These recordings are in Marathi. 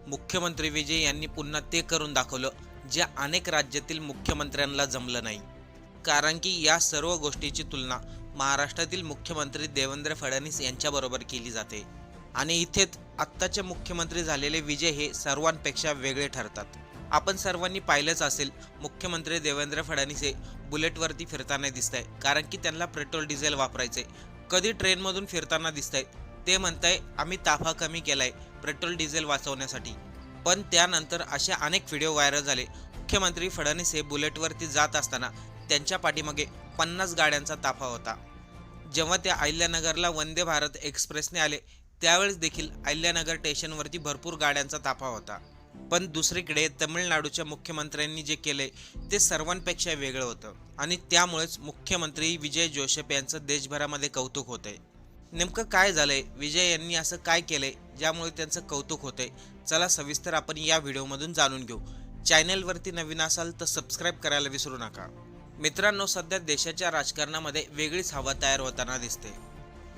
मुख्यमंत्री विजय यांनी पुन्हा ते करून दाखवलं जे अनेक राज्यातील मुख्यमंत्र्यांना जमलं नाही। कारण की या सर्व गोष्टीची तुलना महाराष्ट्रातील मुख्यमंत्री देवेंद्र फडणवीस यांच्याबरोबर केली जाते आणि इथेच आत्ताचे मुख्यमंत्री झालेले विजय हे सर्वांपेक्षा वेगळे ठरतात। आपण सर्वांनी पाहिलंच असेल, मुख्यमंत्री देवेंद्र फडणवीस हे बुलेटवरती फिरताना दिसतंय कारण की त्यांना पेट्रोल डिझेल वापरायचे। कधी ट्रेनमधून फिरताना दिसतंय, ते म्हणताय आम्ही ताफा कमी केलाय पेट्रोल डिझेल वाचवण्यासाठी। पण त्यानंतर असे अनेक व्हिडिओ व्हायरल झाले, मुख्यमंत्री फडणवीस हे बुलेटवरती जात असताना त्यांच्या पाठीमागे 50 गाड्यांचा ताफा होता। जेव्हा ते अहिल्यानगरला वंदे भारत एक्सप्रेसने आले त्यावेळेस देखील अहिल्यानगर स्टेशनवरती भरपूर गाड्यांचा ताफा होता। पण दुसरीकडे तमिळनाडूच्या मुख्यमंत्र्यांनी जे केले ते सर्वांपेक्षा वेगळं होतं आणि त्यामुळेच मुख्यमंत्री विजय जोसेफ यांचं देशभरामध्ये कौतुक होतंय। नेमकं काय झालंय, विजय यांनी असं काय केलंय ज्यामुळे त्यांचं कौतुक होतंय? चला सविस्तर आपण या व्हिडिओमधून जाणून घेऊ। चॅनलवरती नवीन असाल तर सबस्क्राईब करायला विसरू नका। मित्रांनो, सध्या देशाच्या राजकारणामध्ये वेगळीच हवा तयार होताना दिसते।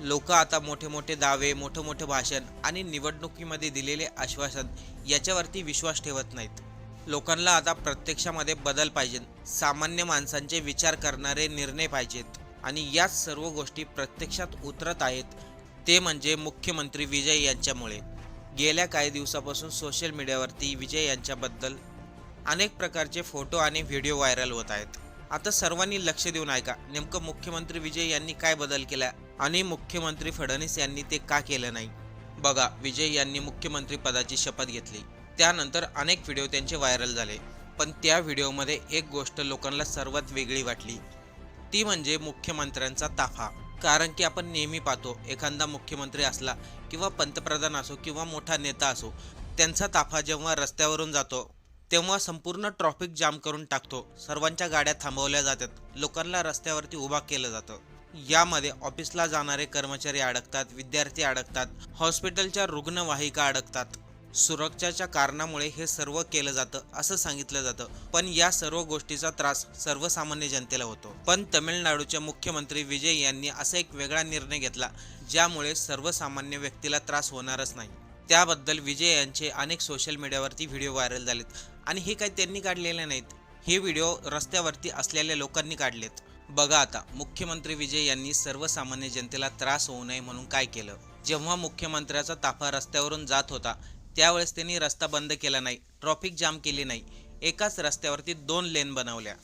लोक आता मोठे मोठे दावे, मोठे मोठे भाषण आणि निवडणुकीमध्ये दिलेले आश्वासन याच्यावरती विश्वास ठेवत नाहीत। लोकांना आता प्रत्यक्षामध्ये बदल पाहिजे, सामान्य माणसांचे विचार करणारे निर्णय पाहिजेत आणि याच सर्व गोष्टी प्रत्यक्षात उतरत आहेत ते म्हणजे मुख्यमंत्री विजय यांच्यामुळे। गेल्या काही दिवसापासून सोशल मीडियावरती विजय यांच्याबद्दल अनेक प्रकारचे फोटो आणि व्हिडिओ व्हायरल होत आहेत। आता सर्वांनी लक्ष देऊन ऐका, नेमकं मुख्यमंत्री विजय यांनी काय बदल केला आणि मुख्यमंत्री फडणवीस यांनी ते का केलं नाही। बघा, विजय यांनी मुख्यमंत्री पदाची शपथ घेतली, त्यानंतर अनेक व्हिडिओ त्यांचे व्हायरल झाले। पण त्या व्हिडिओमध्ये एक गोष्ट लोकांना सर्वात वेगळी वाटली, ती म्हणजे मुख्यमंत्र्यांचा ताफा। कारण की आपण नेहमी पाहतो, एखादा मुख्यमंत्री असला किंवा पंतप्रधान असो किंवा मोठा नेता असो, त्यांचा ताफा जेव्हा रस्त्यावरून जातो तेव्हा संपूर्ण ट्रॅफिक जाम करून टाकतो, सर्वांच्या गाड्या थांबवल्या जातात, लोकांना रस्त्यावरती उभा केलं जातं। यामध्ये ऑफिसला जाणारे कर्मचारी अडकतात, विद्यार्थी अडकतात, हॉस्पिटलच्या रुग्णवाहिका अडकतात। सुरक्षेच्या कारणामुळे हे सर्व केलं जातं असं सांगितलं जातं, पण या सर्व गोष्टीचा त्रास सर्वसामान्य जनतेला होतो। पण तमिळनाडूचे मुख्यमंत्री विजय यांनी असा एक वेगळा निर्णय घेतला ज्यामुळे सर्वसामान्य व्यक्तीला त्रास होणारच नाही। त्याबद्दल विजय यांचे अनेक सोशल मीडियावरती व्हिडिओ व्हायरल झालेत आणि हे काही त्यांनी काढलेले नाहीत, हे व्हिडिओ रस्त्यावरती असलेल्या लोकांनी काढलेत। बघा आता, मुख्यमंत्री विजय यांनी सर्वसामान्य जनतेला त्रास होऊ नये म्हणून काय केलं। जेव्हा मुख्यमंत्र्याचा ताफा रस्त्यावरून जात होता त्यावेळेस त्यांनी रस्ता बंद केला नाही, ट्रॅफिक जाम केली नाही, एकाच रस्त्यावरती 2 लेन बनवल्या।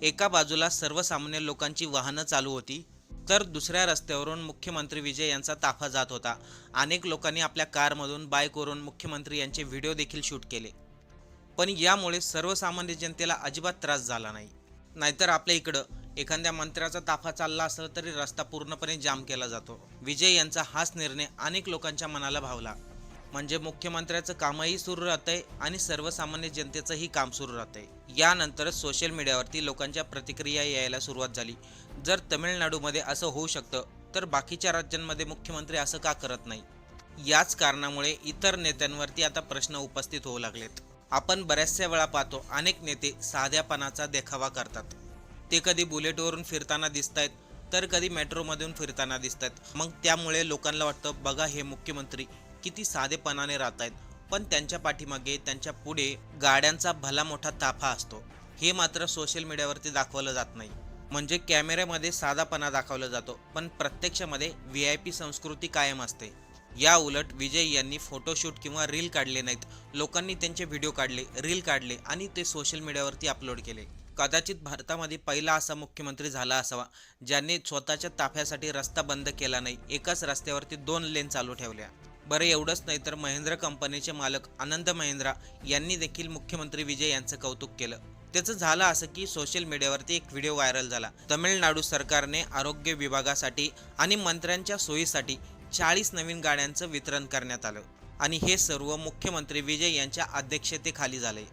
एका बाजूला सर्वसामान्य लोकांची वाहनं चालू होती तर दुसऱ्या रस्त्यावरून मुख्यमंत्री विजय यांचा ताफा जात होता। अनेक लोकांनी आपल्या कारमधून बाईकवरून मुख्यमंत्री यांचे व्हिडिओ देखील शूट केले, पण यामुळे सर्वसामान्य जनतेला अजिबात त्रास झाला नाही। नाहीतर आपल्या इकडं एखाद्या मंत्र्याचा ताफा चालला असला तरी रस्ता पूर्णपणे जाम केला जातो। विजय यांचा हाच निर्णय अनेक लोकांच्या मनाला भावला, म्हणजे मुख्यमंत्र्याचं कामही सुरू राहतंय आणि सर्वसामान्य जनतेचंही काम सुरू राहतंय। यानंतरच सोशल मीडियावरती लोकांच्या प्रतिक्रिया यायला सुरुवात झाली। जर तमिळनाडूमध्ये असं होऊ शकतं तर बाकीच्या राज्यांमध्ये मुख्यमंत्री असं का करत नाही। याच कारणामुळे इतर नेत्यांवरती आता प्रश्न उपस्थित होऊ लागलेत। आपण बऱ्याचशा वेळा पाहतो, अनेक नेते साध्यापणाचा देखावा करतात। ते कधी बुलेटवरून फिरताना दिसतायत तर कधी मेट्रोमधून फिरताना दिसतात। मग त्यामुळे लोकांना वाटतं बघा हे मुख्यमंत्री किती साधेपणाने राहत आहेत, पण त्यांच्या पाठीमागे त्यांच्या पुढे गाड्यांचा भला मोठा ताफा असतो। हे मात्र सोशल मीडियावरती दाखवलं जात नाही, म्हणजे कॅमेऱ्यामध्ये साधापणा दाखवला जातो पण प्रत्यक्षामध्ये VIP संस्कृती कायम असते। या उलट विजय यांनी फोटोशूट किंवा रील काढले नाहीत, लोकांनी त्यांचे व्हिडिओ काढले, रील काढले आणि ते सोशल मीडियावरती अपलोड केले। कदाचित भारतामध्ये पहिला असा मुख्यमंत्री झाला असावा ज्यांनी स्वतःच्या ताफ्यासाठी रस्ता बंद केला नाही, एकाच रस्त्यावरती 2 लेन चालू ठेवल्या। बरं, एवढंच नाही तर महिंद्रा कंपनीचे मालक आनंद महिंद्रा यांनी देखील मुख्यमंत्री विजय यांचं कौतुक केलं। त्याचं झालं असं की सोशल मीडियावरती एक व्हिडिओ व्हायरल झाला। तमिळनाडू सरकारने आरोग्य विभागासाठी आणि मंत्र्यांच्या सोयीसाठी 40 नवीन गाड्यांचं वितरण करण्यात आलं आणि हे सर्व मुख्यमंत्री विजय यांच्या अध्यक्षतेखाली झाले।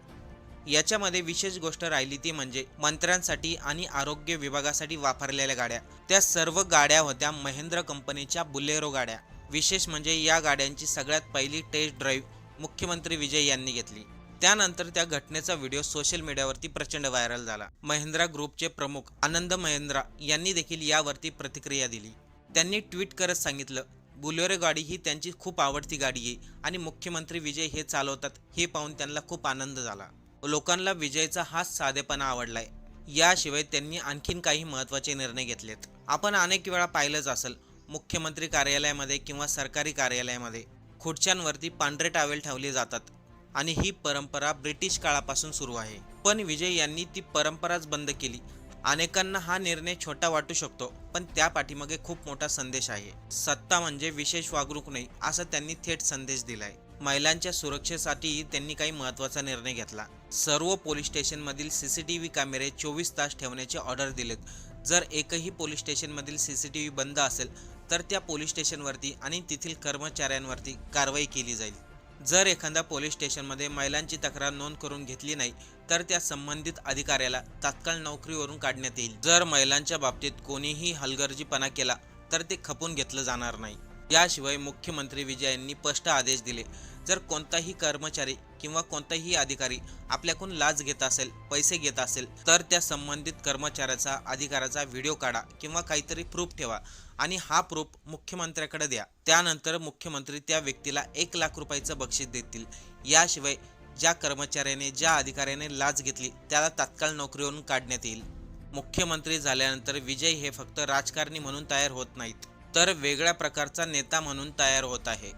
याच्यामध्ये विशेष गोष्ट राहिली ती म्हणजे मंत्र्यांसाठी आणि आरोग्य विभागासाठी वापरलेल्या गाड्या, त्या सर्व गाड्या होत्या महिंद्रा कंपनीच्या बुलेरो गाड्या। विशेष म्हणजे या गाड्यांची सगळ्यात पहिली टेस्ट ड्राईव्ह मुख्यमंत्री विजय यांनी घेतली। त्यानंतर त्या घटनेचा व्हिडिओ सोशल मीडियावरती प्रचंड व्हायरल झाला। महिंद्रा ग्रुपचे प्रमुख आनंद महिंद्रा यांनी देखील यावरती प्रतिक्रिया दिली। त्यांनी ट्विट करत सांगितलं, बुलेरो गाडी ही त्यांची खूप आवडती गाडी आहे आणि मुख्यमंत्री विजय हे चालवतात हे पाहून त्यांना खूप आनंद झाला. लोकांना विजयचा हाच साधेपणा आवडलाय. याशिवाय त्यांनी आणखीन काही महत्त्वाचे निर्णय घेतलेत. आपण अनेक वेळा पाहिलंच असेल, मुख्यमंत्री कार्यालयामध्ये किंवा सरकारी कार्यालयामध्ये खुर्च्यांवरती पांढरे टॉवेल ठेवले जातात आणि ही परंपरा ब्रिटिश काळापासून सुरू आहे. पण विजय यांनी ती परंपराच बंद केली. अनेकांना हा निर्णय छोटा वाटू शकतो, पण त्या पाठीमागे खूप मोठा संदेश आहे. सत्ता म्हणजे विशेष वागणूक नाही, असा त्यांनी थेट संदेश दिलाय. महिलांच्या सुरक्षेसाठीही त्यांनी काही महत्त्वाचा निर्णय घेतला. सर्व पोलीस स्टेशनमधील CCTV कॅमेरे 24 तास ठेवण्याचे ऑर्डर दिलेत. जर एकही पोलीस स्टेशनमधील CCTV बंद असेल तर त्या पोलीस स्टेशनवरती आणि तेथील कर्मचाऱ्यांवरती कारवाई केली जाईल. जर एखाद्या पोलीस स्टेशनमध्ये महिलांची तक्रार नोंद करून घेतली नाही तर त्या संबंधित अधिकाऱ्याला तात्काळ नोकरीवरून काढण्यात येईल. जर महिलांच्या बाबतीत कोणीही हलगर्जीपणा केला तर ते खपून घेतलं जाणार नाही. याशिवाय मुख्यमंत्री विजय यांनी स्पष्ट आदेश दिले, जर कोणताही कर्मचारी किंवा कोणताही अधिकारी आपल्याकडून लाच घेत असेल, पैसे घेत असेल तर त्या संबंधित कर्मचाऱ्याचा अधिकाराचा व्हिडिओ काढा किंवा काहीतरी प्रूफ ठेवा आणि हा प्रूफ मुख्यमंत्र्याकडे द्या. त्यानंतर मुख्यमंत्री त्या व्यक्तीला 1 लाख रुपयाचं बक्षीस देतील. याशिवाय ज्या कर्मचाऱ्याने ज्या अधिकाऱ्याने लाच घेतली त्याला तात्काळ नोकरीवरून काढण्यात येईल. मुख्यमंत्री झाल्यानंतर विजय हे फक्त राजकारणी म्हणून तयार होत नाहीत, तर वेगळ्या प्रकारचा नेता म्हणून तयार होत आहे.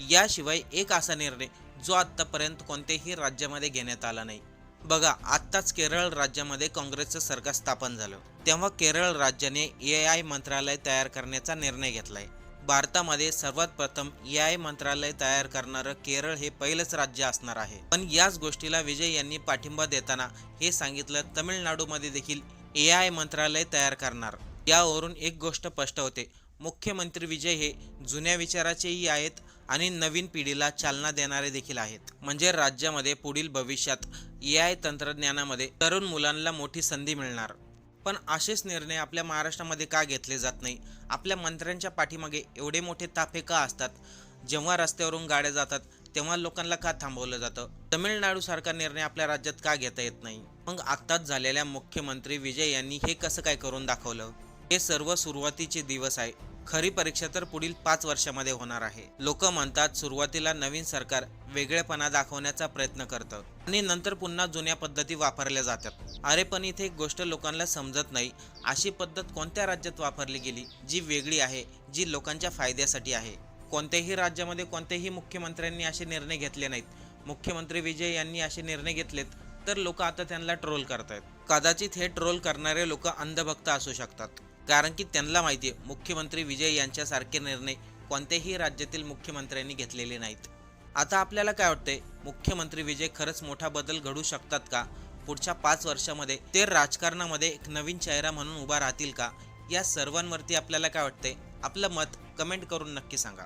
याशिवाय एक असा निर्णय जो आत्तापर्यंत कोणत्याही राज्यामध्ये घेण्यात आला नाही. बघा, आत्ताच केरळ राज्यामध्ये काँग्रेसचं सरकार स्थापन झालं, तेव्हा केरळ राज्याने AI मंत्रालय तयार करण्याचा निर्णय घेतलाय. भारतामध्ये सर्वात प्रथम AI मंत्रालय तयार करणारं केरळ हे पहिलंच राज्य असणार आहे. पण याच गोष्टीला विजय यांनी पाठिंबा देताना हे सांगितलं, तमिळनाडूमध्ये देखील AI मंत्रालय तयार करणार. यावरून एक गोष्ट स्पष्ट होते, मुख्यमंत्री विजय हे जुन्या विचाराचेही आहेत आणि नवीन पिढीला चालना देणारे देखील आहेत. म्हणजे राज्यामध्ये पुढील भविष्यात AI तंत्रज्ञानामध्ये तरुण मुलांना मोठी संधी मिळणार. पण असेच निर्णय आपल्या महाराष्ट्रामध्ये का घेतले जात नाही? आपल्या मंत्र्यांच्या पाठीमागे एवढे मोठे ताफे का असतात? जेव्हा रस्त्यावरून गाड्या जातात तेव्हा लोकांना का थांबवलं जातं? तमिळनाडू सारखा निर्णय आपल्या राज्यात का घेता येत नाही? मग आत्ताच झालेल्या मुख्यमंत्री विजय यांनी हे कसं काय करून दाखवलं? हे सर्व सुरुवातीचे दिवस आहे. खरी परीक्षा तर पुढील 5 वर्षामध्ये होणार आहे. लोक म्हणतात सुरुवातीला नवीन सरकार वेगळेपणा दाखवण्याचा प्रयत्न करतं आणि नंतर पुन्हा जुन्या पद्धती वापरल्या जातात. अरे पण इथे एक गोष्ट लोकांना समजत नाही, अशी पद्धत कोणत्या राज्यात वापरली गेली जी वेगळी आहे, जी लोकांच्या फायद्यासाठी आहे? कोणत्याही राज्यामध्ये कोणत्याही मुख्यमंत्र्यांनी असे निर्णय घेतले नाहीत. मुख्यमंत्री विजय यांनी असे निर्णय घेतलेत तर लोक आता त्यांना ट्रोल करतायत. कदाचित हे ट्रोल करणारे लोक अंधभक्त असू शकतात, कारण की त्यांना माहिती आहे मुख्यमंत्री विजय यांच्यासारखे निर्णय कोणत्याही राज्यातील मुख्यमंत्र्यांनी घेतलेले नाहीत. आता आपल्याला काय वाटतंय, मुख्यमंत्री विजय खरंच मोठा बदल घडू शकतात का? पुढच्या 5 वर्षामध्ये ते राजकारणामध्ये एक नवीन चेहरा म्हणून उभा राहतील का? या सर्वांवरती आपल्याला काय वाटतंय? आपलं मत कमेंट करून नक्की सांगा.